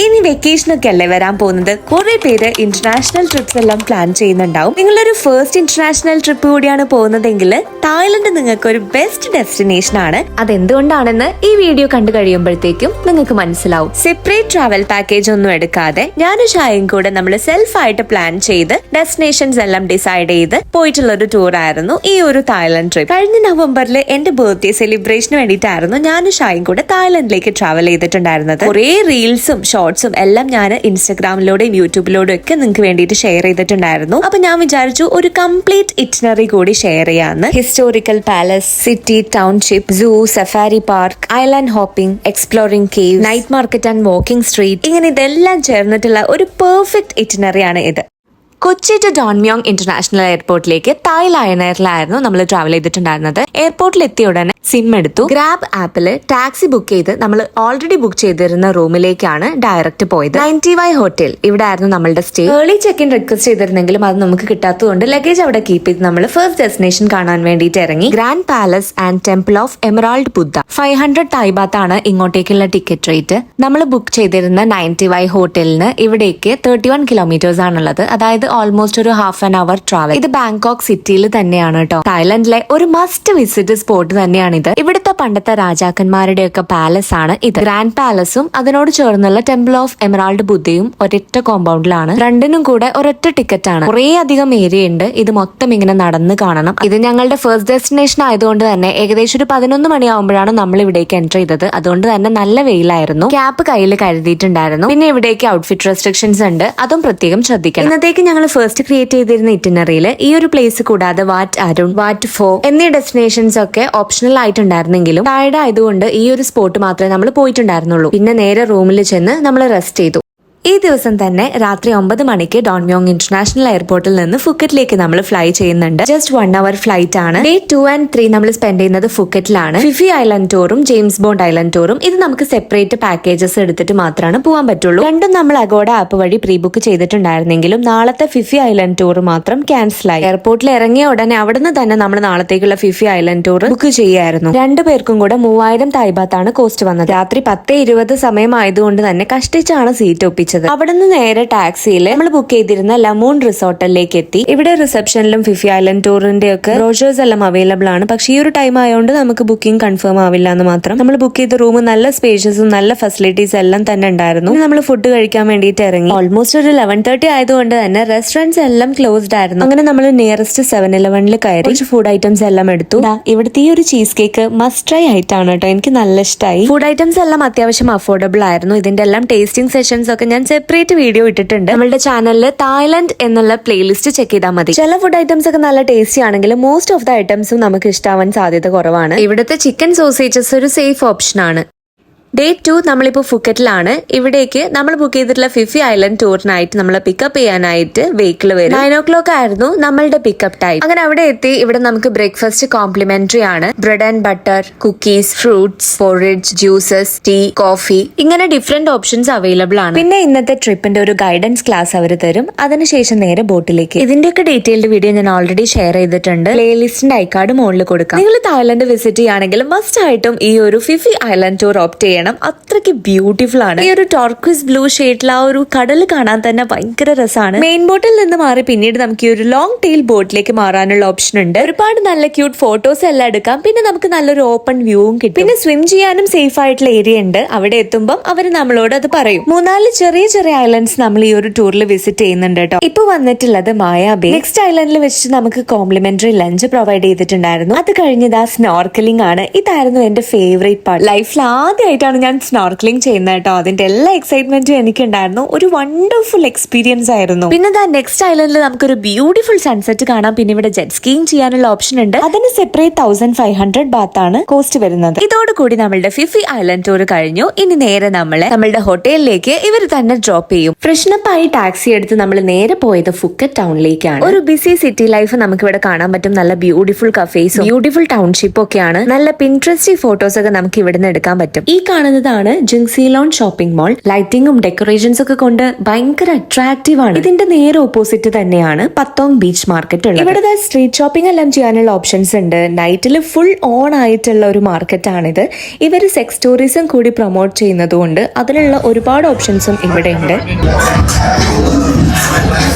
ഇനി വെക്കേഷനൊക്കെ അല്ലേ വരാൻ പോകുന്നത്. കുറെ പേര് ഇന്റർനാഷണൽ ട്രിപ്സ് എല്ലാം പ്ലാൻ ചെയ്യുന്നുണ്ടാവും. നിങ്ങളൊരു ഫസ്റ്റ് ഇന്റർനാഷണൽ ട്രിപ്പ് കൂടിയാണ് പോകുന്നതെങ്കിൽ തായ്ലൻഡ് നിങ്ങൾക്ക് ഒരു ബെസ്റ്റ് ഡെസ്റ്റിനേഷൻ ആണ്. അതെന്തുകൊണ്ടാണെന്ന് ഈ വീഡിയോ കണ്ടു കഴിയുമ്പോഴത്തേക്കും നിങ്ങൾക്ക് മനസ്സിലാവും. സെപ്പറേറ്റ് ട്രാവൽ പാക്കേജ് ഒന്നും എടുക്കാതെ ഞാനും ഷായും കൂടെ നമ്മൾ സെൽഫായിട്ട് പ്ലാൻ ചെയ്ത് ഡെസ്റ്റിനേഷൻസ് എല്ലാം ഡിസൈഡ് ചെയ്ത് പോയിട്ടുള്ള ഒരു ടൂർ ആയിരുന്നു ഈ ഒരു തായ്ലൻഡ് ട്രിപ്പ്. കഴിഞ്ഞ നവംബറിൽ എന്റെ ബർത്ത്ഡേ സെലിബ്രേഷന് വേണ്ടിയിട്ടായിരുന്നു ഞാനും ഷായും കൂടെ തായ്ലൻഡിലേക്ക് ട്രാവൽ ചെയ്തിട്ടുണ്ടായിരുന്നത്. കുറെ റീൽസും ഷോർട്സും എല്ലാം ഞാൻ ഇൻസ്റ്റഗ്രാമിലൂടെയും യൂട്യൂബിലൂടെയും ഒക്കെ നിങ്ങൾക്ക് വേണ്ടിയിട്ട് ഷെയർ ചെയ്തിട്ടുണ്ടായിരുന്നു. അപ്പൊ ഞാൻ വിചാരിച്ചു ഒരു കംപ്ലീറ്റ് ഇറ്റിനറി കൂടി ഷെയർ ചെയ്യാന്ന്. Historical palace, city, township, zoo, safari park, island hopping, exploring cave, night market and walking street, ഇങ്ങനെ ഇതെല്ലാം ചേർന്നിട്ടുള്ള ഒരു പെർഫെക്റ്റ് ഇറ്റിനറി ആണ് ഇത്. കൊച്ചി ടു ഡോൺമ്യോങ് ഇന്റർനാഷണൽ എയർപോർട്ടിലേക്ക് തായ് ലയൺ എയറിലായിരുന്നു നമ്മൾ ട്രാവൽ ചെയ്തിട്ടുണ്ടായിരുന്നത്. എയർപോർട്ടിൽ എത്തിയ ഉടനെ സിം എടുത്തു. ഗ്രാബ് ആപ്പില് ടാക്സി ബുക്ക് ചെയ്ത് നമ്മൾ ഓൾറെഡി ബുക്ക് ചെയ്തിരുന്ന റൂമിലേക്കാണ് ഡയറക്റ്റ് പോയത്. 90Y ഹോട്ടൽ, ഇവിടെ ആയിരുന്നു നമ്മളുടെ stay. Early check in request ചെയ്തിരുന്നെങ്കിലും അത് നമുക്ക് കിട്ടാത്തതുകൊണ്ട് ലഗേജ് അവിടെ കീപ്പ് ചെയ്ത് നമ്മൾ ഫസ്റ്റ് ഡെസ്റ്റിനേഷൻ കാണാൻ വേണ്ടിയിട്ട് ഇറങ്ങി. Grand palace and temple of emerald Buddha. 500 Thai baht ആണ് ഇങ്ങോട്ടേക്കുള്ള ടിക്കറ്റ് റേറ്റ്. നമ്മൾ ബുക്ക് ചെയ്തിരുന്ന 90Y ഹോട്ടലിന് ഇവിടേക്ക് 31 കിലോമീറ്റേഴ്സ് ആണുള്ളത്. അതായത് ഓൾമോസ്റ്റ് ഒരു ഹാഫ് ആൻ അവർ ട്രാവൽ. ഇത് ബാങ്കോക്ക് സിറ്റിയിൽ തന്നെയാണ് കേട്ടോ. തായ്ലൻഡിലെ ഒരു മസ്റ്റ് വിസിറ്റ് സ്പോട്ട് തന്നെയാണ് ഇത്. ഇവിടുത്തെ പണ്ടത്തെ രാജാക്കന്മാരുടെ ഒക്കെ പാലസ് ആണ് ഇത്. ഗ്രാൻഡ് പാലസും അതിനോട് ചേർന്നുള്ള ടെമ്പിൾ ഓഫ് എമറാൾഡ് ബുദ്ധയും ഒരൊറ്റ കോമ്പൗണ്ടിലാണ്. രണ്ടിനും കൂടെ ഒരൊറ്റ ടിക്കറ്റ് ആണ്. കുറേ അധികം ഏരിയ ഉണ്ട്. ഇത് മൊത്തം ഇങ്ങനെ നടന്ന് കാണണം. ഇത് ഞങ്ങളുടെ ഫസ്റ്റ് ഡെസ്റ്റിനേഷൻ ആയതുകൊണ്ട് തന്നെ ഏകദേശം ഒരു 11 മണിയാവുമ്പോഴാണ് നമ്മൾ ഇവിടേക്ക് എൻ്റർ ചെയ്തത്. അതുകൊണ്ട് തന്നെ നല്ല വെയിലായിരുന്നു. ക്യാപ്പ് കയ്യിൽ കരുതിയിട്ടുണ്ടായിരുന്നു. പിന്നെ ഇവിടേക്ക് ഔട്ട്ഫിറ്റ് റെസ്ട്രിക്ഷൻസ് ഉണ്ട്, അതും പ്രത്യേകം ശ്രദ്ധിക്കണം. ഇന്നത്തേക്ക് ഞങ്ങൾ ഫസ്റ്റ് ക്രിയേറ്റ് ചെയ്തിരുന്ന ഇറ്റിനറിയിൽ ഈ ഒരു പ്ലേസ് കൂടാതെ വാറ്റ് അരുൺ, വാറ്റ് ഫോ എന്നീ ഡെസ്റ്റിനേഷൻസ് ഒക്കെ ഓപ്ഷണൽ ആയിട്ടുണ്ടായിരുന്നെങ്കിലും ടയർഡ് ആയതുകൊണ്ട് ഈ ഒരു സ്പോട്ട് മാത്രമേ നമ്മൾ പോയിട്ടുണ്ടായിരുന്നുള്ളൂ. പിന്നെ നേരെ റൂമിൽ ചെന്ന് നമ്മൾ റെസ്റ്റ് ചെയ്തു. ഈ ദിവസം തന്നെ രാത്രി 9 മണിക്ക് ഡോൺമ്യോങ് ഇന്റർനാഷണൽ എയർപോർട്ടിൽ നിന്ന് ഫുക്കറ്റിലേക്ക് നമ്മൾ ഫ്ലൈ ചെയ്യുന്നുണ്ട്. ജസ്റ്റ് 1 അവർ ഫ്ലൈറ്റ് ആണ്. ഡേ 2 and 3 നമ്മൾ സ്പെൻഡ് ചെയ്യുന്നത് ഫുക്കറ്റിലാണ്. ഫിഫി ഐലൻഡ് ടൂറും ജെയിംസ് ബോണ്ട് ഐലൻഡ് ടൂറും ഇത് നമുക്ക് സെപ്പറേറ്റ് പാക്കേജസ് എടുത്തിട്ട് മാത്രമാണ് പോകാൻ പറ്റുള്ളൂ. രണ്ടും നമ്മൾ അഗോഡ ആപ്പ് വഴി പ്രീ ബുക്ക് ചെയ്തിട്ടുണ്ടായിരുന്നെങ്കിലും നാളത്തെ ഫിഫി ഐലൻഡ് ടൂർ മാത്രം ക്യാൻസൽ ആയി. എയർപോർട്ടിൽ ഇറങ്ങിയ ഉടനെ അവിടുന്ന് തന്നെ നമ്മൾ നാളത്തേക്കുള്ള ഫിഫി ഐലൻഡ് ടൂർ ബുക്ക് ചെയ്യായിരുന്നു. 2 പേർക്കും കൂടെ 3000 തായ് ബാത്താണ് കോസ്റ്റ് വന്നത്. രാത്രി 10:20 സമയമായതുകൊണ്ട് തന്നെ കഷ്ടിച്ചാണ് സീറ്റ് ഒപ്പിച്ചത്. അവിടുന്ന് നേരെ ടാക്സിയിൽ നമ്മൾ ബുക്ക് ചെയ്തിരുന്ന ലമൂൺ റിസോർട്ടിലേക്ക് എത്തി. ഇവിടെ റിസപ്ഷനിലും ഫിഫി ഐലൻഡ് ടൂറിന്റെ ഒക്കെ ബ്രോഷേഴ്സ് എല്ലാം അവൈലബിൾ ആണ്. പക്ഷെ ഈ ഒരു ടൈം ആയതുകൊണ്ട് നമുക്ക് ബുക്കിംഗ് കൺഫേം ആവില്ല എന്ന് മാത്രം. നമ്മൾ ബുക്ക് ചെയ്ത റൂം നല്ല സ്പേഷ്യസും നല്ല ഫെസിലിറ്റീസ് എല്ലാം തന്നെ ഉണ്ടായിരുന്നു. നമ്മൾ ഫുഡ് കഴിക്കാൻ വേണ്ടിയിട്ട് ഇറങ്ങി. ഓൾമോസ്റ്റ് ഒരു 11:30 ആയതുകൊണ്ട് തന്നെ റെസ്റ്റോറൻറ്റ്സ് എല്ലാം ക്ലോസ്ഡ് ആയിരുന്നു. അങ്ങനെ നമ്മൾ നിയറസ്റ്റ് 7-Eleven കയറി കുറച്ച് ഫുഡ് ഐറ്റംസ് എല്ലാം എടുത്തു. ഇവിടുത്തെ ഈ ഒരു ചീസ് കേക്ക് മസ്റ്റ് ട്രൈ ആയിട്ടാണ് കേട്ടോ. എനിക്ക് നല്ല ഇഷ്ടമായി. ഫുഡ് ഐറ്റംസ് എല്ലാം അത്യാവശ്യം അഫോർഡബിൾ ആയിരുന്നു. ഇതിന്റെ എല്ലാം ടേസ്റ്റിംഗ് സെഷൻസ് ഒക്കെ ഞാൻ സെപ്പറേറ്റ് വീഡിയോ ഇട്ടിട്ടുണ്ട്. നമ്മുടെ ചാനലിൽ തായ്ലൻഡ് എന്നുള്ള പ്ലേലിസ്റ്റ് ചെക്ക് ചെയ്താൽ മതി. ചില ഫുഡ് ഐറ്റംസ് ഒക്കെ നല്ല ടേസ്റ്റി ആണെങ്കിലും മോസ്റ്റ് ഓഫ് ദ ഐറ്റംസും നമുക്ക് ഇഷ്ടാവാൻ സാധ്യത കുറവാണ്. ഇവിടുത്തെ ചിക്കൻ സോസേജസ് ഒരു സേഫ് ഓപ്ഷൻ ആണ്. ഡേ 2 നമ്മളിപ്പോ ഫുക്കറ്റിലാണ്. ഇവിടേക്ക് നമ്മൾ ബുക്ക് ചെയ്തിട്ടുള്ള ഫിഫി ഐലൻഡ് ടൂറിനായിട്ട് നമ്മളെ പിക്കപ്പ് ചെയ്യാനായിട്ട് വെഹിക്കിൾ വരും. 9 o'clock ആയിരുന്നു നമ്മളുടെ പിക്കപ്പ് ടൈം. അങ്ങനെ അവിടെ എത്തി. ഇവിടെ നമുക്ക് ബ്രേക്ക്ഫാസ്റ്റ് കോംപ്ലിമെന്ററി ആണ്. Bread and butter, cookies, fruits, porridge, juices, tea, coffee, ഇങ്ങനെ ഡിഫറെന്റ് ഓപ്ഷൻസ് അവൈലബിൾ ആണ്. പിന്നെ ഇന്നത്തെ ട്രിപ്പിന്റെ ഒരു ഗൈഡൻസ് ക്ലാസ് അവർ തരും. അതിനുശേഷം നേരെ ബോട്ടിലേക്ക്. ഇതിന്റെയൊക്കെ ഡീറ്റെയിൽഡ് വീഡിയോ ഞാൻ ഓൾറെഡി ഷെയർ ചെയ്തിട്ടുണ്ട്. പ്ലേലിസ്റ്റിന്റെ ഐക്കാർഡ് മുകളിൽ കൊടുക്കാം. നിങ്ങൾ തായ്ലൻഡ് വിസിറ്റ് ചെയ്യുകയാണെങ്കിൽ മസ്റ്റ് ആയിട്ടും ഈ ഒരു ഫിഫി ഐലൻഡ് ടൂർ ഓപ്റ്റ് ചെയ്യണം. അത്രയ്ക്ക് ബ്യൂട്ടിഫുൾ ആണ്. ഈ ഒരു ടോർക്വിസ് ബ്ലൂ ഷെയ്ഡിൽ ആ ഒരു കടൽ കാണാൻ തന്നെ ഭയങ്കര രസമാണ്. മെയിൻ ബോട്ടിൽ നിന്ന് മാറി പിന്നീട് നമുക്ക് ഈ ഒരു ലോങ് ടെയിൽ ബോട്ടിലേക്ക് മാറാനുള്ള ഓപ്ഷൻ ഉണ്ട്. ഒരുപാട് നല്ല ക്യൂട്ട് ഫോട്ടോസ് എല്ലാം എടുക്കാം. പിന്നെ നമുക്ക് നല്ലൊരു ഓപ്പൺ വ്യൂവും കിട്ടും. പിന്നെ സ്വിം ചെയ്യാനും സേഫ് ആയിട്ടുള്ള ഏരിയ ഉണ്ട്. അവിടെ എത്തുമ്പോൾ അവർ നമ്മളോട് അത് പറയും. 3-4 ചെറിയ ചെറിയ ഐലൻഡ്സ് നമ്മൾ ഈ ഒരു ടൂറിൽ വിസിറ്റ് ചെയ്യുന്നുണ്ട് കേട്ടോ. ഇപ്പൊ വന്നിട്ടുള്ളത് മായ ബേ. നെക്സ്റ്റ് ഐലൻഡിൽ വെച്ചിട്ട് നമുക്ക് കോംപ്ലിമെന്ററി ലഞ്ച് പ്രൊവൈഡ് ചെയ്തിട്ടുണ്ടായിരുന്നു. അത് കഴിഞ്ഞത് ആ സ്നോർക്കലിംഗ് ആണ്. ഇതായിരുന്നു എന്റെ ഫേവറേറ്റ് പാർട്ട്. ലൈഫിൽ ആദ്യമായിട്ടാണ് ഞാൻ സ്നോർക്കലിംഗ് ചെയ്യുന്നത് കേട്ടോ. അതിന്റെ എല്ലാ എക്സൈറ്റ്മെന്റും എനിക്കുണ്ടായിരുന്നു. ഒരു വണ്ടർഫുൾ എക്സ്പീരിയൻസ് ആയിരുന്നു. പിന്നെ നെക്സ്റ്റ് ഐലൻഡിൽ നമുക്കൊരു ബ്യൂട്ടിഫുൾ സൺസെറ്റ് കാണാം. പിന്നെ ഇവിടെ ജെറ്റ് സ്കീയിങ് ചെയ്യാനുള്ള ഓപ്ഷൻ ഉണ്ട്. അതിന് സെപ്പറേറ്റ് 1500 ബാത്ത് ആണ് കോസ്റ്റ് വരുന്നത്. ഇതോടുകൂടി നമ്മളുടെ ഫിഫി ഐലൻഡ് ടൂർ കഴിഞ്ഞു. ഇനി നേരെ നമ്മളുടെ ഹോട്ടലിലേക്ക് ഇവർ തന്നെ ഡ്രോപ്പ് ചെയ്യും. ഫ്രഷ്നപ്പ് ആയി ടാക്സി എടുത്ത് നമ്മൾ നേരെ പോയത് ഫുക്കറ്റ് ടൗണിലേക്കാണ്. ഒരു ബിസി സിറ്റി ലൈഫ് നമുക്ക് ഇവിടെ കാണാൻ പറ്റും. നല്ല ബ്യൂട്ടിഫുൾ കഫേസും ബ്യൂട്ടിഫുൾ ടൗൺഷിപ്പും ഒക്കെയാണ്. നല്ല പിൻട്രസ്റ്റി ഫോട്ടോസ് ഒക്കെ നമുക്ക് ഇവിടുന്ന് എടുക്കാൻ പറ്റും. ഈ കാണുന്നതാണ് ജിങ്സിലോൺ ഷോപ്പിംഗ് മാൾ. ലൈറ്റിംഗും ഡെക്കറേഷൻസ് ഒക്കെ കൊണ്ട് ഭയങ്കര അട്രാക്റ്റീവ് ആണ്. ഇതിന്റെ നേരെ ഓപ്പോസിറ്റ് തന്നെയാണ് പത്തോങ് ബീച്ച് മാർക്കറ്റ് ഉള്ളത്. ഇവിടെ സ്ട്രീറ്റ് ഷോപ്പിംഗ് എല്ലാം ചെയ്യാനുള്ള ഓപ്ഷൻസ് ഉണ്ട്. നൈറ്റിൽ ഫുൾ ഓൺ ആയിട്ടുള്ള ഒരു മാർക്കറ്റ് ആണിത്. ഇവർ സെക്സ് ടൂറിസം കൂടി പ്രൊമോട്ട് ചെയ്യുന്നതുകൊണ്ട് അതിനുള്ള ഒരുപാട് ഓപ്ഷൻസും ഇവിടെ ഉണ്ട്.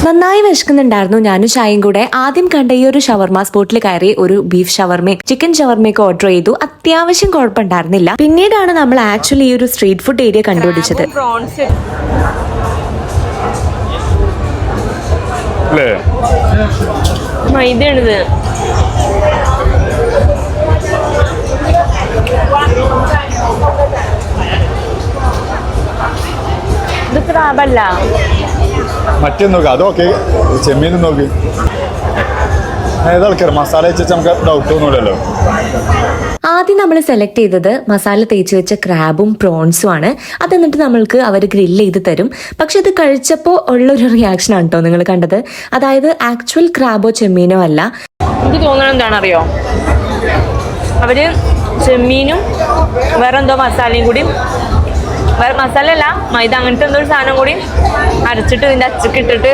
നന്നായി വിശക്കുന്നുണ്ടായിരുന്നു. ഞാനും ഷായും കൂടെ ആദ്യം കണ്ട ഈ ഒരു ഷവർമ സ്പോട്ടിൽ കയറി ഒരു ബീഫ് ഷവർമയും ചിക്കൻ ഷവർമയൊക്കെ ഓർഡർ ചെയ്തു. അത്യാവശ്യം കുഴപ്പമുണ്ടായിരുന്നില്ല. പിന്നീടാണ് നമ്മൾ ആക്ച്വലി ഈ ഒരു സ്ട്രീറ്റ് ഫുഡ് ഏരിയ കണ്ടുപിടിച്ചത്. ഇത് ക്രാബല്ല, മറ്റേ നോക്കാം. അതൊക്കെ ചെമ്മീൻ നോക്കി ഏതാൾക്കാർ മസാല വെച്ചാൽ നമുക്ക് ഡൗട്ട് ഒന്നുമില്ലല്ലോ. ആദ്യം നമ്മൾ സെലക്ട് ചെയ്തത് മസാല തേച്ച് വെച്ച ക്രാബും പ്രോൺസും ആണ്. അത് എന്നിട്ട് നമ്മൾക്ക് അവർ ഗ്രില്ല് ചെയ്ത് തരും. പക്ഷെ ഇത് കഴിച്ചപ്പോൾ ഉള്ളൊരു റിയാക്ഷൻ ആണ് കേട്ടോ നിങ്ങൾ കണ്ടത്. അതായത് ആക്ച്വൽ ക്രാബോ ചെമ്മീനോ അല്ല. എനിക്ക് തോന്നണം എന്താണെന്നറിയോ, അവര് ചെമ്മീനും വേറെ എന്തോ മസാലയും കൂടി, വേറെ മസാല അല്ല മൈദ അങ്ങനത്തെ എന്തോ ഒരു സാധനം കൂടി അരച്ചിട്ട് ഇതിന്റെ അച്ചക്ക് ഇട്ടിട്ട്,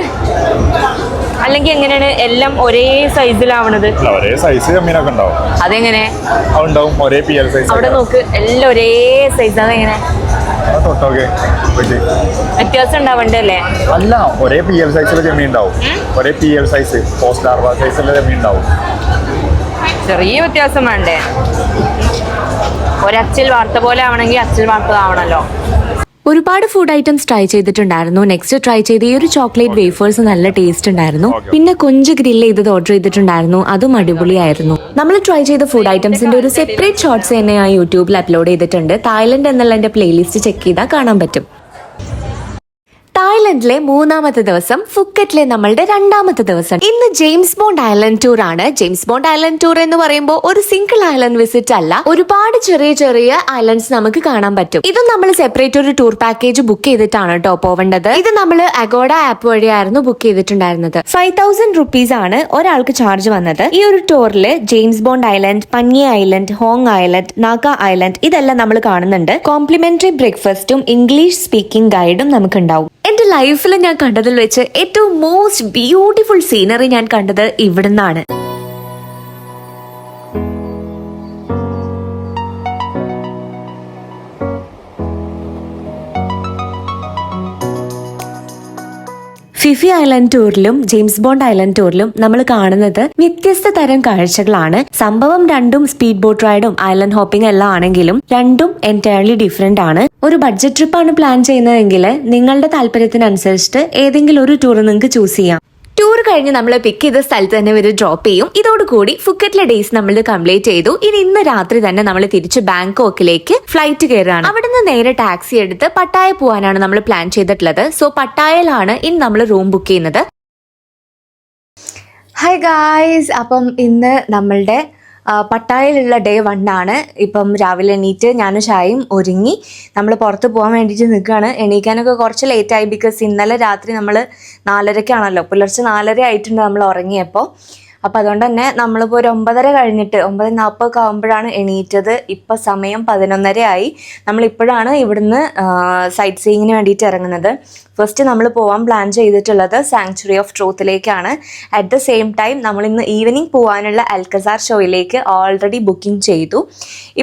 അല്ലെങ്കിൽ എങ്ങനെയാണ് എല്ലാം ഒരേ സൈസിലാവണത്? ഒരേ സൈസ് ചെമ്മീനൊക്കെ ഉണ്ടാവും. അതെങ്ങനെ ഉണ്ടാവും? ഒരേ PL സൈസ്. അവിടെ നോക്ക്, എല്ലാം ഒരേ സൈസ്. അതെങ്ങനെ വ്യത്യാസം ഉണ്ടാവണ്ടല്ലേ? അല്ല, ഒരേ PL സൈസിലെ ചെമ്മീൻ ഉണ്ടാവും. ഒരേ PL സൈസ് പോസ്റ്റ് ലാർവ സൈസിലെ ചെമ്മീൻ ഉണ്ടാവും. ചെറിയ വ്യത്യാസം വേണ്ടേ? ഒരച്ചിൽ വാർത്ത പോലെ ആവണമെങ്കിൽ അച്ചിൽ വാർത്തതാവണല്ലോ. ഒരുപാട് ഫുഡ് ഐറ്റംസ് ട്രൈ ചെയ്തിട്ടുണ്ടായിരുന്നു. നെക്സ്റ്റ് ട്രൈ ചെയ്ത ഈ ഒരു ചോക്ലേറ്റ് വേഫേഴ്സ് നല്ല ടേസ്റ്റ് ഉണ്ടായിരുന്നു. പിന്നെ കൊഞ്ച് ഗ്രില്ല് ചെയ്തത് ഓർഡർ ചെയ്തിട്ടുണ്ടായിരുന്നു. അതും അടിപൊളിയായിരുന്നു. നമ്മൾ ട്രൈ ചെയ്ത ഫുഡ് ഐറ്റംസിന്റെ ഒരു സെപ്പറേറ്റ് ഷോർട്സ് തന്നെ ഞാൻ യൂട്യൂബിൽ അപ്ലോഡ് ചെയ്തിട്ടുണ്ട്. തായ്ലൻഡ് എന്നുള്ള എന്റെ പ്ലേലിസ്റ്റ് ചെക്ക് ചെയ്താൽ കാണാൻ പറ്റും. തായ്ലൻഡിലെ 3ാമത്തെ ദിവസം, ഫുക്കറ്റിലെ നമ്മളുടെ 2ാമത്തെ ദിവസം. ഇന്ന് ജെയിംസ് ബോണ്ട് ഐലൻഡ് ടൂർ ആണ്. ജെയിംസ് ബോണ്ട് ഐലൻഡ് ടൂർ എന്ന് പറയുമ്പോൾ ഒരു സിംഗിൾ ഐലൻഡ് വിസിറ്റ് അല്ല, ഒരുപാട് ചെറിയ ചെറിയ ഐലൻഡ്സ് നമുക്ക് കാണാൻ പറ്റും. ഇതും നമ്മൾ സെപ്പറേറ്റ് ഒരു ടൂർ പാക്കേജ് ബുക്ക് ചെയ്തിട്ടാണ് കേട്ടോ പോവേണ്ടത്. ഇത് നമ്മൾ അഗോഡ ആപ്പ് വഴിയായിരുന്നു ബുക്ക് ചെയ്തിട്ടുണ്ടായിരുന്നത്. 5000 റുപ്പീസ് ആണ് ഒരാൾക്ക് ചാർജ് വന്നത്. ഈ ഒരു ടൂറിൽ James Bond island, Panyee island, Hong island, Naga island ഇതെല്ലാം നമ്മൾ കാണുന്നുണ്ട്. കോംപ്ലിമെന്ററി ബ്രേക്ക്ഫാസ്റ്റും ഇംഗ്ലീഷ് സ്പീക്കിംഗ് ഗൈഡും നമുക്ക് ഉണ്ടാവും. എന്റെ ലൈഫിൽ ഞാൻ കണ്ടതിൽ വെച്ച് ഏറ്റവും മോസ്റ്റ് ബ്യൂട്ടിഫുൾ സീനറി ഞാൻ കണ്ടത് ഇവിടുന്നാണ്. ഫിഫി ഐലൻഡ് ടൂറിലും ജെയിംസ് ബോണ്ട് ഐലൻഡ് ടൂറിലും നമ്മൾ കാണുന്നത് വ്യത്യസ്ത തരം കാഴ്ചകളാണ്. സംഭവം രണ്ടും സ്പീഡ് ബോട്ട് റൈഡും ഐലൻഡ് ഹോപ്പിംഗ് എല്ലാം ആണെങ്കിലും രണ്ടും എൻറ്റയർലി ഡിഫറെന്റ് ആണ്. ഒരു ബഡ്ജറ്റ് ട്രിപ്പാണ് പ്ലാൻ ചെയ്യുന്നതെങ്കിൽ നിങ്ങളുടെ താല്പര്യത്തിനനുസരിച്ചിട്ട് ഏതെങ്കിലും ഒരു ടൂർ നിങ്ങൾക്ക് ചൂസ് ചെയ്യാം. ടൂർ കഴിഞ്ഞ് നമ്മൾ പിക്ക് ചെയ്ത സ്ഥലത്ത് തന്നെ ഇവർ ഡ്രോപ്പ് ചെയ്യും. ഇതോടുകൂടി ഫുക്കറ്റിലെ ഡേയ്സ് നമ്മൾ കംപ്ലീറ്റ് ചെയ്തു. ഇന്ന് രാത്രി തന്നെ നമ്മൾ തിരിച്ച് ബാങ്കോക്കിലേക്ക് ഫ്ലൈറ്റ് കയറുകയാണ്. അവിടുന്ന് നേരെ ടാക്സി എടുത്ത് പട്ടായ പോകാനാണ് നമ്മൾ പ്ലാൻ ചെയ്തിട്ടുള്ളത്. സോ പട്ടായയിലാണ് ഇന്ന് നമ്മൾ റൂം ബുക്ക് ചെയ്യുന്നത്. ഹായ് ഗായ്സ്, അപ്പം ഇന്ന് നമ്മളുടെ പട്ടായയിലുള്ള ഡേ 1 ആണ്. ഇപ്പം രാവിലെ എണീറ്റ് ഞാനും ഷായും ഒരുങ്ങി നമ്മൾ പുറത്ത് പോകാൻ വേണ്ടിയിട്ട് നിൽക്കുകയാണ്. എണീക്കാനൊക്കെ കുറച്ച് ലേറ്റായി. ബിക്കോസ് ഇന്നലെ രാത്രി നമ്മൾ 4:30 പുലർച്ചെ 4:30 ആയിട്ടുണ്ട് നമ്മൾ ഉറങ്ങിയപ്പോൾ. അപ്പോൾ അതുകൊണ്ട് തന്നെ നമ്മളിപ്പോൾ ഒരു 9:30 കഴിഞ്ഞിട്ട് 9:40 ആകുമ്പോഴാണ് എണീറ്റത്. ഇപ്പം സമയം 11:30 ആയി. നമ്മളിപ്പോഴാണ് ഇവിടുന്ന് സൈറ്റ് സീയിങ്ങിന് വേണ്ടിയിട്ട് ഇറങ്ങുന്നത്. ഫസ്റ്റ് നമ്മൾ പോകാൻ പ്ലാൻ ചെയ്തിട്ടുള്ളത് സാങ്ച്വറി ഓഫ് ട്രൂത്തിലേക്കാണ്. അറ്റ് ദ സെയിം ടൈം നമ്മൾ ഇന്ന് ഈവനിങ് പോകാനുള്ള അൽക്കസാർ ഷോയിലേക്ക് ഓൾറെഡി ബുക്കിംഗ് ചെയ്തു.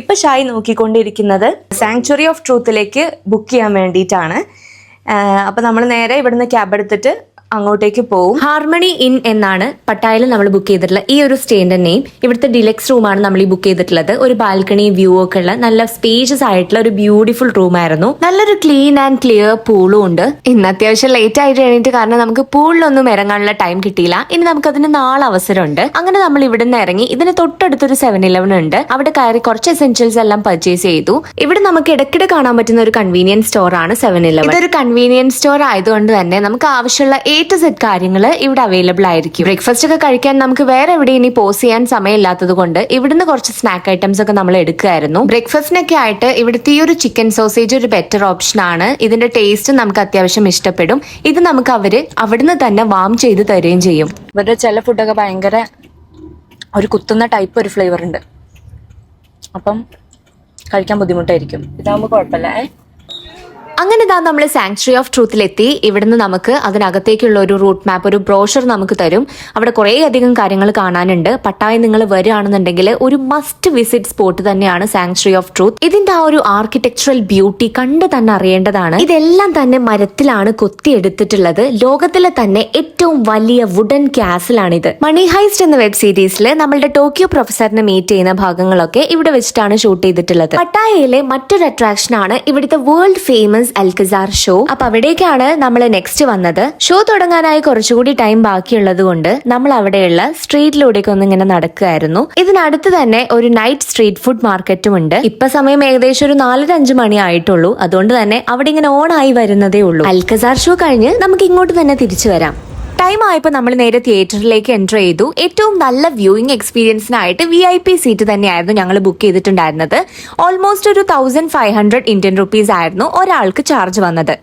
ഇപ്പം ഷായി നോക്കിക്കൊണ്ടിരിക്കുന്നത് സാങ്ച്വറി ഓഫ് ട്രൂത്തിലേക്ക് ബുക്ക് ചെയ്യാൻ വേണ്ടിയിട്ടാണ്. അപ്പോൾ നമ്മൾ നേരെ ഇവിടുന്ന് ക്യാബ് എടുത്തിട്ട് അങ്ങോട്ടേക്ക് പോകും. ഹാർമണി ഇൻ എന്നാണ് പട്ടായയിൽ നമ്മൾ ബുക്ക് ചെയ്തിട്ടുള്ളത് ഈ ഒരു സ്റ്റേന്റെ നെയിം. ഇവിടുത്തെ ഡിലക്സ് റൂമാണ് നമ്മൾ ഈ ബുക്ക് ചെയ്തിട്ടുള്ളത്. ഒരു ബാൽക്കണി വ്യൂ ഒക്കെ ഉള്ള നല്ല സ്പേഷ്യസ് ആയിട്ടുള്ള ഒരു ബ്യൂട്ടിഫുൾ റൂം ആയിരുന്നു. നല്ലൊരു ക്ലീൻ ആൻഡ് ക്ലിയർ പൂളും ഉണ്ട്. ഇന്ന് അത്യാവശ്യം ലേറ്റ് ആയിട്ട് എണീറ്റ് കാരണം നമുക്ക് പൂളിലൊന്നും ഇറങ്ങാനുള്ള ടൈം കിട്ടിയില്ല. ഇനി നമുക്കതിന് നാളെ അവസരമുണ്ട്. അങ്ങനെ നമ്മൾ ഇവിടെ നിന്ന് ഇറങ്ങി. ഇതിന് തൊട്ടടുത്തൊരു 7-Eleven ഉണ്ട്. അവിടെ കയറി കുറച്ച് എസെൻഷ്യൽസ് എല്ലാം പർച്ചേസ് ചെയ്തു. ഇവിടെ നമുക്ക് ഇടയ്ക്കിടെ കാണാൻ പറ്റുന്ന ഒരു കൺവീനിയൻസ് സ്റ്റോർ ആണ് 7-Eleven. ഇതൊരു കൺവീനിയൻസ് സ്റ്റോർ ആയതുകൊണ്ട് തന്നെ നമുക്ക് ആവശ്യമുള്ള to Z കാര്യങ്ങൾ ഇവിടെ അവൈലബിൾ ആയിരിക്കും. ബ്രേക്ക്ഫാസ്റ്റ് ഒക്കെ കഴിക്കാൻ നമുക്ക് വേറെ എവിടെ ഇനി പോസ് ചെയ്യാൻ സമയമില്ലാത്തത് കൊണ്ട് ഇവിടുന്ന് കുറച്ച് സ്നാക്ക് ഐറ്റംസ് ഒക്കെ നമ്മൾ എടുക്കുമായിരുന്നു. ബ്രേക്ക്ഫാസ്റ്റിനൊക്കെ ആയിട്ട് ഇവിടുത്തെ ഈ ഒരു ചിക്കൻ സോസേജ് ഒരു ബെറ്റർ ഓപ്ഷൻ ആണ്. ഇതിന്റെ ടേസ്റ്റ് നമുക്ക് അത്യാവശ്യം ഇഷ്ടപ്പെടും. ഇത് നമുക്ക് അവര് അവിടുന്ന് തന്നെ വാം ചെയ്ത് തരുകയും ചെയ്യും. ഇവരുടെ ചില ഫുഡൊക്കെ ഭയങ്കര ഒരു കുത്തുന്ന ടൈപ്പ് ഒരു ഫ്ലേവർ ഉണ്ട്. അപ്പം കഴിക്കാൻ ബുദ്ധിമുട്ടായിരിക്കും. ഇതാകുമ്പോൾ കുഴപ്പമില്ല. അങ്ങനെ ഇതാ നമ്മൾ സാങ്ച്വറി ഓഫ് ട്രൂത്തിലെത്തി. ഇവിടുന്ന് നമുക്ക് അതിനകത്തേക്കുള്ള ഒരു റൂട്ട് മാപ്പ്, ഒരു ബ്രോഷർ നമുക്ക് തരും. അവിടെ കുറേ അധികം കാര്യങ്ങൾ കാണാനുണ്ട്. പട്ടായ നിങ്ങൾ വരികയാണെന്നുണ്ടെങ്കിൽ ഒരു മസ്റ്റ് വിസിറ്റ് സ്പോട്ട് തന്നെയാണ് സാങ്ച്വറി ഓഫ് ട്രൂത്ത്. ഇതിന്റെ ആ ഒരു ആർക്കിടെക്ചറൽ ബ്യൂട്ടി കണ്ട് തന്നെ അറിയേണ്ടതാണ്. ഇതെല്ലാം തന്നെ മരത്തിലാണ് കൊത്തിയെടുത്തിട്ടുള്ളത്. ലോകത്തിലെ തന്നെ ഏറ്റവും വലിയ വുഡൻ കാസിലാണിത്. മണി ഹൈസ്റ്റ് എന്ന വെബ് സീരീസിൽ നമ്മളുടെ ടോക്കിയോ പ്രൊഫസറിനെ മീറ്റ് ചെയ്യുന്ന ഭാഗങ്ങളൊക്കെ ഇവിടെ വെച്ചിട്ടാണ് ഷൂട്ട് ചെയ്തിട്ടുള്ളത്. പട്ടായയിലെ മറ്റൊരു അട്രാക്ഷൻ ആണ് ഇവിടുത്തെ വേൾഡ് ഫേമസ് അൽക്കസാർ ഷോ. അപ്പൊ അവിടേക്കാണ് നമ്മൾ നെക്സ്റ്റ് വന്നത്. ഷോ തുടങ്ങാനായി കുറച്ചുകൂടി ടൈം ബാക്കിയുള്ളത് കൊണ്ട് നമ്മൾ അവിടെയുള്ള സ്ട്രീറ്റിലൂടെയൊക്കെ ഒന്ന് ഇങ്ങനെ നടക്കുകയായിരുന്നു. ഇതിനടുത്ത് തന്നെ ഒരു നൈറ്റ് സ്ട്രീറ്റ് ഫുഡ് മാർക്കറ്റും ഉണ്ട്. ഇപ്പൊ സമയം ഏകദേശം ഒരു 4-5 മണി ആയിട്ടുള്ളൂ. അതുകൊണ്ട് തന്നെ അവിടെ ഇങ്ങനെ ഓൺ ആയി വരുന്നതേ ഉള്ളൂ. അൽക്കസാർ ഷോ കഴിഞ്ഞ് നമുക്ക് ഇങ്ങോട്ട് തന്നെ തിരിച്ചു വരാം. ടൈം ആയപ്പോൾ നമ്മൾ നേരെ തിയേറ്ററിലേക്ക് എൻ്റർ ചെയ്തു. ഏറ്റവും നല്ല വ്യൂയിങ് എക്സ്പീരിയൻസിനായിട്ട് VIP സീറ്റ് തന്നെയായിരുന്നു ഞങ്ങൾ ബുക്ക് ചെയ്തിട്ടുണ്ടായിരുന്നത്. ഓൾമോസ്റ്റ് ഒരു 1500 ഇന്ത്യൻ റുപ്പീസ് ആയിരുന്നു ഒരാൾക്ക് ചാർജ് വന്നത്.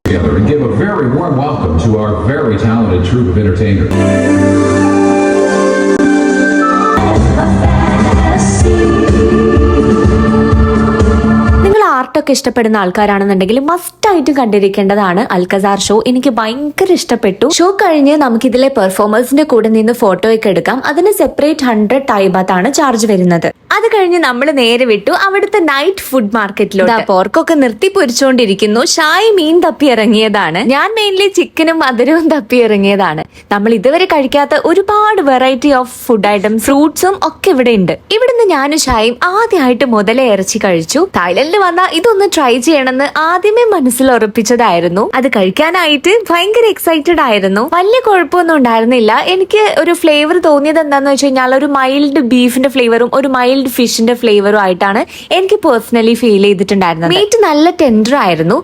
ആർട്ടൊക്കെ ഇഷ്ടപ്പെടുന്ന ആൾക്കാരാണെന്നുണ്ടെങ്കിൽ മസ്റ്റ് ആയിട്ട് കണ്ടിരിക്കേണ്ടതാണ് അൽക്കസാർ ഷോ. എനിക്ക് ഭയങ്കര ഇഷ്ടപ്പെട്ടു. ഷോ കഴിഞ്ഞ് നമുക്ക് ഇതിലെ പെർഫോമേഴ്സിന്റെ കൂടെ നിന്ന് ഫോട്ടോ ഒക്കെ എടുക്കാം. അതിന് സെപ്പറേറ്റ് 100 തായ്ബാത്താണ് ചാർജ് വരുന്നത്. അത് കഴിഞ്ഞ് നമ്മൾ നേരെ വിട്ടു അവിടുത്തെ നൈറ്റ് ഫുഡ് മാർക്കറ്റിലോട്ട്. പോർക്കൊക്കെ നിർത്തി പൊരിച്ചുകൊണ്ടിരിക്കുന്നു. ഷായ് മീൻ തപ്പി ഇറങ്ങിയതാണ്. ഞാൻ മെയിൻലി ചിക്കനും മധുരവും തപ്പി ഇറങ്ങിയതാണ്. നമ്മൾ ഇതുവരെ കഴിക്കാത്ത ഒരുപാട് വെറൈറ്റി ഓഫ് ഫുഡ് ഐറ്റംസ്, ഫ്രൂട്ട്സും ഒക്കെ ഇവിടെ ഉണ്ട്. ഇവിടുന്ന് ഞാനും ഷായും ആദ്യമായിട്ട് മുതലേ ഇറച്ചി കഴിച്ചു. തായ്ലൻഡിൽ വന്ന ഇതൊന്ന് ട്രൈ ചെയ്യണമെന്ന് ആദ്യമേ മനസ്സിൽ ഉറപ്പിച്ചതായിരുന്നു. അത് കഴിക്കാനായിട്ട് ഭയങ്കര എക്സൈറ്റഡ് ആയിരുന്നു. വലിയ കുഴപ്പമൊന്നും ഉണ്ടായിരുന്നില്ല. എനിക്ക് ഒരു ഫ്ലേവർ തോന്നിയത് എന്താന്ന് വെച്ച് കഴിഞ്ഞാൽ ഒരു മൈൽഡ് ബീഫിന്റെ ഫ്ലേവറും ഒരു മൈൽഡ് ഫിഷിന്റെ ഫ്ലേവറും ആയിട്ടാണ് എനിക്ക് പേഴ്സണലി ഫീൽ ചെയ്തിട്ടുണ്ടായിരുന്നത്. മീറ്റ് നല്ല ടെൻഡർ ആയിരുന്നു.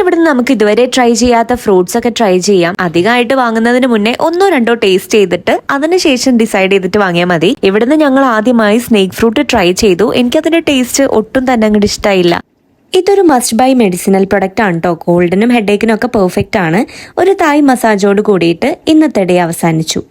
ഇവിടുന്ന് നമുക്ക് ഇതുവരെ ട്രൈ ചെയ്യാത്ത ഫ്രൂട്ട്സ് ഒക്കെ ട്രൈ ചെയ്യാം. അധികമായിട്ട് വാങ്ങുന്നതിന് മുന്നേ 1-2 ടേസ്റ്റ് ചെയ്തിട്ട് അതിനുശേഷം ഡിസൈഡ് ചെയ്തിട്ട് വാങ്ങിയാൽ മതി. ഇവിടുന്ന് ഞങ്ങൾ ആദ്യമായി സ്നേക്ക് ഫ്രൂട്ട് ട്രൈ ചെയ്തു. എനിക്കതിന്റെ ടേസ്റ്റ് ഒട്ടും തന്നെ അങ്ങോട്ട് ഇഷ്ടമായില്ല. ഇതൊരു മസ്റ്റ് ബൈ മെഡിസിനൽ പ്രൊഡക്റ്റ് ആണ് കേട്ടോ. കോൾഡിനും ഹെഡേക്കിനും ഒക്കെ പെർഫെക്റ്റ് ആണ്. ഒരു തായ് മസാജോട് കൂടിയിട്ട് ഇന്നത്തെ ഡേ അവസാനിച്ചു.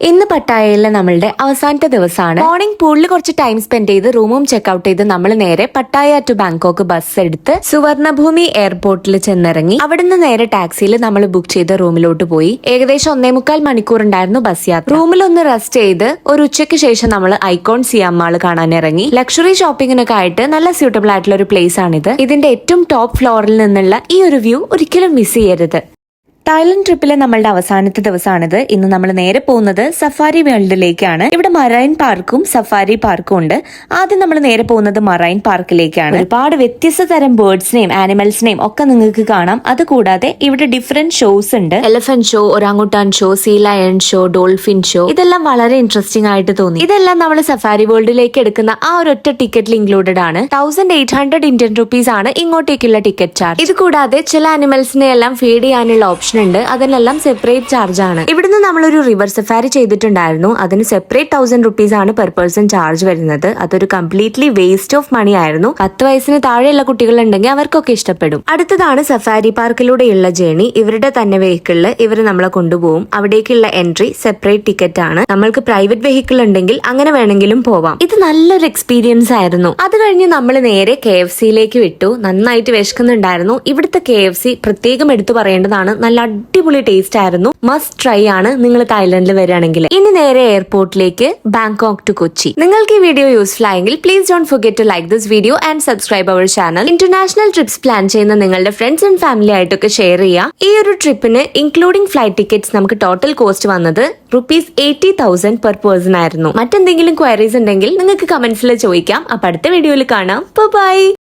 ഇന്ന് പട്ടായയിലെ നമ്മളുടെ അവസാനത്തെ ദിവസമാണ്. മോർണിംഗ് പൂളിൽ കുറച്ച് ടൈം സ്പെൻഡ് ചെയ്ത് റൂമും ചെക്ക്ഔട്ട് ചെയ്ത് നമ്മൾ നേരെ പട്ടായ ടു ബാങ്കോക്ക് ബസ് എടുത്ത് സുവർണഭൂമി എയർപോർട്ടിൽ ചെന്നിറങ്ങി. അവിടുന്ന് നേരെ ടാക്സിയിൽ നമ്മൾ ബുക്ക് ചെയ്ത റൂമിലോട്ട് പോയി. ഏകദേശം 1.25 മണിക്കൂർ ഉണ്ടായിരുന്നു ബസ് യാത്ര. റൂമിലൊന്ന് റെസ്റ്റ് ചെയ്ത് ഒരു ഉച്ചയ്ക്ക് ശേഷം നമ്മൾ ഐക്കോൺ സിയാം മാൾ കാണാൻ ഇറങ്ങി. ലക്ഷറി ഷോപ്പിങ്ങിനൊക്കെ ആയിട്ട് നല്ല സ്യൂട്ടബിൾ ആയിട്ടുള്ള ഒരു പ്ലേസ് ആണിത്. ഇതിന്റെ ഏറ്റവും ടോപ്പ് ഫ്ലോറിൽ നിന്നുള്ള ഈ ഒരു വ്യൂ ഒരിക്കലും മിസ് ചെയ്യരുത്. തായ്ലൻഡ് ട്രിപ്പിലെ നമ്മളുടെ അവസാനത്തെ ദിവസമാണിത്. ഇന്ന് നമ്മൾ നേരെ പോകുന്നത് സഫാരി വേൾഡിലേക്കാണ്. ഇവിടെ മറൈൻ പാർക്കും സഫാരി പാർക്കും ഉണ്ട്. ആദ്യം നമ്മൾ നേരെ പോകുന്നത് മറൈൻ പാർക്കിലേക്കാണ്. ഒരുപാട് വ്യത്യസ്ത തരം ബേർഡ്സിനെയും ആനിമൽസിനെയും ഒക്കെ നിങ്ങൾക്ക് കാണാം. അതുകൂടാതെ ഇവിടെ ഡിഫറെന്റ് ഷോസ് ഉണ്ട്. Elephant show, orangutan show, sea lion show, dolphin show. ഇതെല്ലാം വളരെ ഇൻട്രസ്റ്റിംഗ് ആയിട്ട് തോന്നി. ഇതെല്ലാം നമ്മൾ സഫാരി വേൾഡിലേക്ക് എടുക്കുന്ന ആ ഒരൊറ്റ ടിക്കറ്റിൽ ഇൻക്ലൂഡഡ് ആണ്. 1800 ഇന്ത്യൻ റുപ്പീസ് ആണ് ഇങ്ങോട്ടേക്കുള്ള ടിക്കറ്റ് ചാർജ്. ഇത് കൂടാതെ ചില ആനിമൽസിനെ എല്ലാം ഫീഡ് ചെയ്യാനുള്ള ഓപ്ഷൻ ഉണ്ട്. അതിനെല്ലാം സെപ്പറേറ്റ് ചാർജ് ആണ്. ഇവിടുന്ന് നമ്മളൊരു റിവർ സഫാരി ചെയ്തിട്ടുണ്ടായിരുന്നു. അതിന് സെപ്പറേറ്റ് 1000 റുപ്പീസ് ആണ് പെർ പേഴ്സൺ ചാർജ് വരുന്നത്. അതൊരു കംപ്ലീറ്റ്ലി വേസ്റ്റ് ഓഫ് മണി ആയിരുന്നു. 10 വയസ്സിന് താഴെയുള്ള കുട്ടികൾ ഉണ്ടെങ്കിൽ അവർക്കൊക്കെ ഇഷ്ടപ്പെടും. അടുത്തതാണ് സഫാരി പാർക്കിലൂടെയുള്ള ജേണി. ഇവരുടെ തന്നെ വെഹിക്കിളിൽ ഇവർ നമ്മളെ കൊണ്ടുപോകും. അവിടേക്കുള്ള എൻട്രി സെപ്പറേറ്റ് ടിക്കറ്റ് ആണ്. നമ്മൾക്ക് പ്രൈവറ്റ് വെഹിക്കിൾ ഉണ്ടെങ്കിൽ അങ്ങനെ വേണമെങ്കിലും പോവാം. ഇത് നല്ലൊരു എക്സ്പീരിയൻസ് ആയിരുന്നു. അത് കഴിഞ്ഞ് നമ്മൾ നേരെ KFCയിലേക്ക് വിട്ടു. നന്നായിട്ട് വിശക്കുന്നുണ്ടായിരുന്നു. ഇവിടുത്തെ KFC പ്രത്യേകം എടുത്തു പറയേണ്ടതാണ്. നല്ല അടിപൊളി ടേസ്റ്റ് ആയിരുന്നു. മസ്റ്റ് ട്രൈ ആണ് നിങ്ങൾ തായ്ലൻഡിൽ വരികയാണെങ്കിൽ. ഇനി നേരെ എയർപോർട്ടിലേക്ക്, ബാങ്കോക്ക് ടു കൊച്ചി. നിങ്ങൾക്ക് ഈ വീഡിയോ യൂസ്ഫുൾ ആയെങ്കിൽ please don't forget to like this video and subscribe our channel. International trips plan ചെയ്യുന്ന നിങ്ങളുടെ ഫ്രണ്ട്സ് ആൻഡ് ഫാമിലി ആയിട്ടൊക്കെ ഷെയർ ചെയ്യുക. ഈ ഒരു ട്രിപ്പിന് ഇൻക്ലൂഡിംഗ് ഫ്ലൈറ്റ് ടിക്കറ്റ്സ് നമുക്ക് ടോട്ടൽ കോസ്റ്റ് വന്നത് ₹80,000 പെർ പേഴ്സൺ ആയിരുന്നു. മറ്റെന്തെങ്കിലും ക്വയറീസ് ഉണ്ടെങ്കിൽ നിങ്ങൾക്ക് കമന്റ്സിൽ ചോദിക്കാം. അപ്പൊ അടുത്ത വീഡിയോയിൽ കാണാം. ബൈ.